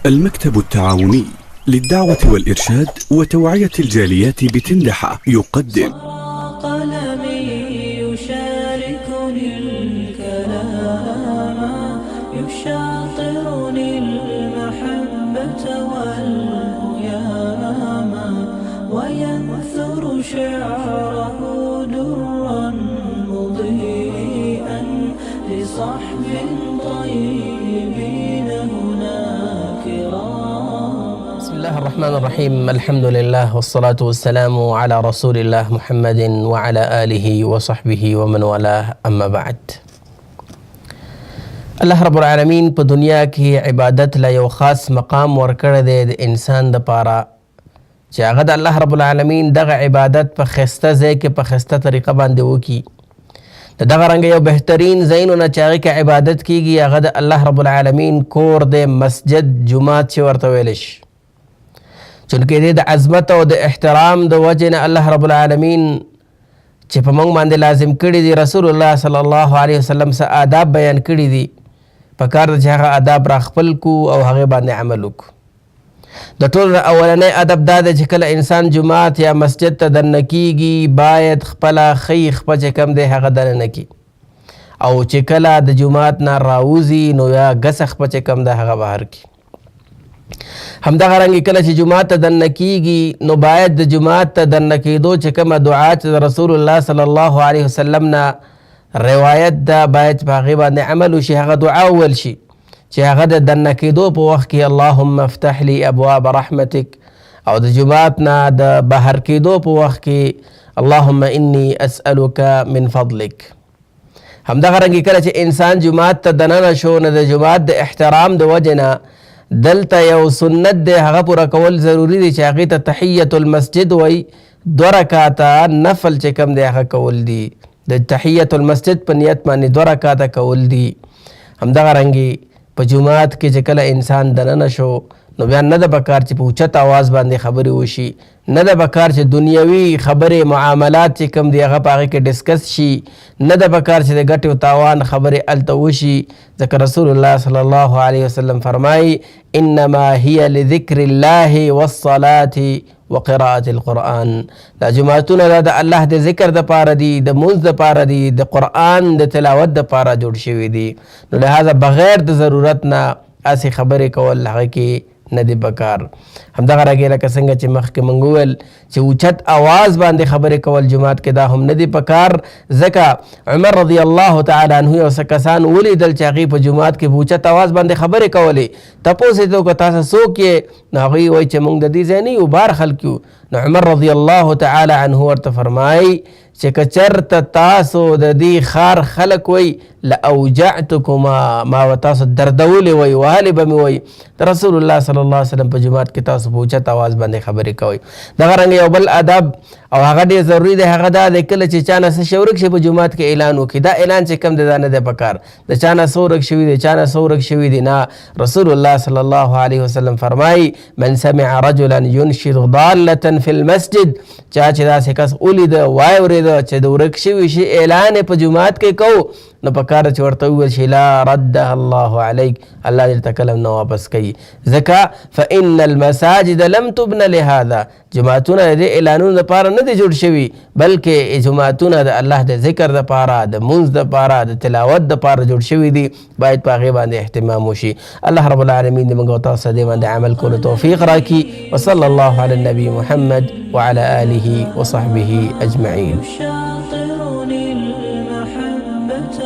المكتب التعاوني للدعوة والإرشاد وتوعية الجاليات بتندحة يقدم قلمي يشاركني الكلام يشاطرني المحبة والهيام وينثر شعره درا مضيئا لصحب طيبين هناك كرام. بسم الله الرحمن الرحيم. الحمد لله والصلاة والسلام على رسول الله محمد وعلى آله وصحبه ومن والاه. اما بعد، الله رب العالمین په دنیا کې عبادت له یو خاص مقام ورکړی دی د انسان دپاره چې هغه د الله رب العالمین دغه عبادت په ښایسته ځای کې په ښایسته طریقه باندې وکړي. د دغه رنګه یو بهترین ځایونه چې هغې کې عبادت کیږي هغه د الله رب العالمین کور دی، مسجد، جومات چې ورته ویلی شي. چونکې دی د عظمت او د احترام د وجې نه الله رب العالمین چې په موږ باندې لازم کړي دي رسول الله صلی الله علیه وسلم څه آداب بیان کړي دي، په کار ده چې هغه آداب را خپل کړو او هغې باندې عمل وکړو. د ټولو نه اولنی ادب دا دی چې کله انسان جومات یا مسجد ته دننه کیږي باید خپله ښۍ خپه چې کوم دی هغه دننه کړي، او چې کله د جومات نه راوځي نو یا ګسه خپه چې کوم دی هغه بهر کړي. همدغه رنګې کله چې جومات ته دننه کیږي نو باید د جومات ته دننه کېدو چې کومه دعا چې د رسول الله صلی الله علیه وسلم نه روایت ده باید په هغې باندې عمل وشي، هغه دعا وویل شي چې هغه د دننه کېدو په وخت کې اللهم افتح لي ابواب رحمتک، او د جومات نه د بهر کېدو په وخت کې اللهم انی اسألک من فضلک. همدغه رنګې کله چې انسان جومات ته دننه شو نو د جومات د احترام د وجې نه دلته یو سنت دی هغه پوره کول ضروري دی چې هغې ته تحیت المسجد وایي. 2 رکعاته نفل چې کوم دی هغه کول دي، د تحیت المسجد په نیت باندې 2 رکعاته کول دي. همدغه رنګې په جومات کې چې کله انسان دننه شو نو بیا نه ده پکار چې په اوچت آواز باندې خبرې وشي، نه ده پکار چې دنیوي خبرې معاملات چې کوم دی هغه په هغې کې ډسکس شي، نه ده پکار چې د ګټې او تاوان خبرې هلته وشي، ځکه رسول الله صلی الله علیه وسلم فرمایي انما هي لذکر الله والصلاة وقراءة القرآن. دا جماعتونه دا د الله د ذکر د پاره دي، د مونځ د پاره دي، د قرآن د تلاوت د پاره جوړ شوي دي. نو لہذا بغیر د ضرورت نه اسې خبرې کول هغه کې نه دی پکار. همدغه رنګې لکه څنګه چې مخکې موږ وویل چې اوچت آواز باندې خبرې کول جومات کې دا هم نه دی پکار، ځکه عمر رضی الله تعالی عنه یو څه کسان ولیدل چې هغوی په جومات کې په اوچت آواز باندې خبرې کولې. تپوس یې وکړه تاسو څوک یې؟ نو هغوی وایي چې موږ د دې ځای نه یو، بار خلک یو. نو عمر رضی الله تعالی عنه ورته فرمایي چې که چېرته تاسو د دې ښار خلک وایي لاوجعتکما، ما به تاسو دردولې وایي، وهلې به مې وایي. د رسول الله صلی الله علیه وسلم په جومات کې تاسو په اوچت آواز باندې خبرې کوئ. دغه رنګه یو بل ادب او هغه ډېر ضروري دی هغه دا دی کله چې چا نه څه شی ورک شي په جومات کې اعلان وکړي. دا اعلان چې کوم دی دا نه دی پکار د چا نه څه ورک شوي دی، چا نه څه ورک شوي دی، نه. رسول الله صلی الله علیه وسلم فرمایي من سمع رجلا ينشد ضالة في المسجد، چا چې داسې کس ولیده واورېده چې د ورک شوي شي اعلان یې په جومات کې کوو نو پکار چې ورته وویل شي لا ردها الله علیک، الله دې ته کلم نه واپس کوي. ځکه فإن المساجد لم تبن لهذا، جوماتونه د دې اعلانونو دپاره نه دي جوړ شوي بلکې جوماتونه د الله د ذکر دپاره، د مونځ دپاره، د تلاوت دپاره جوړ شوي دي. باید په هغې باندې اهتمام وشي. الله رب العالمین دې موږ او تاسو دې باندې عمل کولو توفیق راکړي. وصلی الله علی النبي محمد وعلى آله وصحبه أجمعين. يشاطرني المحبة